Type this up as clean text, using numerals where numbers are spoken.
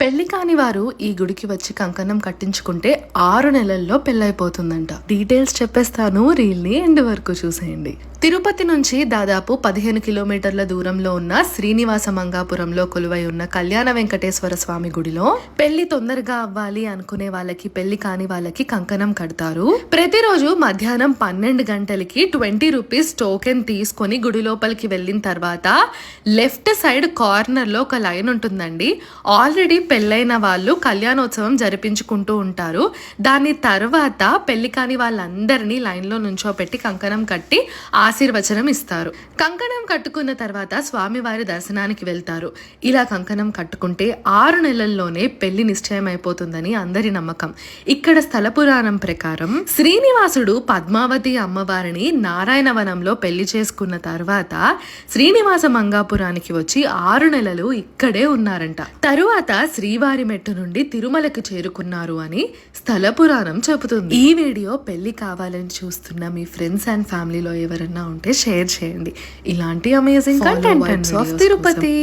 పెళ్లి కాని వారు ఈ గుడికి వచ్చి కంకణం కట్టించుకుంటే 6 నెలల్లో పెళ్ళైపోతుందంట. డీటెయిల్స్ చెప్పేస్తాను, రీల్ ని ఎండ్ వరకు చూసేయండి. తిరుపతి నుంచి దాదాపు 15 కిలోమీటర్ల దూరంలో ఉన్న శ్రీనివాస మంగాపురంలో కొలువై ఉన్న కళ్యాణ వెంకటేశ్వర స్వామి గుడిలో పెళ్లి తొందరగా అవ్వాలి అనుకునే వాళ్ళకి, పెళ్లి కాని వాళ్ళకి కంకణం కడతారు. ప్రతిరోజు మధ్యాహ్నం 12 గంటలకి 20 రూపీస్ టోకెన్ తీసుకొని గుడి లోపలికి వెళ్ళిన తర్వాత లెఫ్ట్ సైడ్ కార్నర్ లో ఒక లైన్ ఉంటుందండి. ఆల్రెడీ పెళ్ళైన వాళ్ళు కళ్యాణోత్సవం జరిపించుకుంటూ ఉంటారు. దాని తర్వాత పెళ్లి కాని వాళ్ళందరినీ లైన్ లో నుంచోపెట్టి కంకణం కట్టి ఆశీర్వచనం ఇస్తారు. కంకణం కట్టుకున్న తర్వాత స్వామివారి దర్శనానికి వెళ్తారు. ఇలా కంకణం కట్టుకుంటే 6 నెలల్లోనే పెళ్లి నిశ్చయం అయిపోతుందని అందరి నమ్మకం. ఇక్కడ స్థల పురాణం ప్రకారం శ్రీనివాసుడు పద్మావతి అమ్మవారిని నారాయణవనంలో పెళ్లి చేసుకున్న తర్వాత శ్రీనివాస మంగాపురానికి వచ్చి 6 నెలలు ఇక్కడే ఉన్నారంట. తరువాత శ్రీవారి మెట్టు నుండి తిరుమలకు చేరుకున్నారు అని స్థల పురాణం చెబుతుంది. ఈ వీడియో పెళ్లి కావాలని చూస్తున్న మీ ఫ్రెండ్స్ అండ్ ఫ్యామిలీలో ఎవరైనా ఉంటే షేర్ చేయండి. ఇలాంటి అమేజింగ్ కంటెంట్ ఆఫ్ తిరుపతి.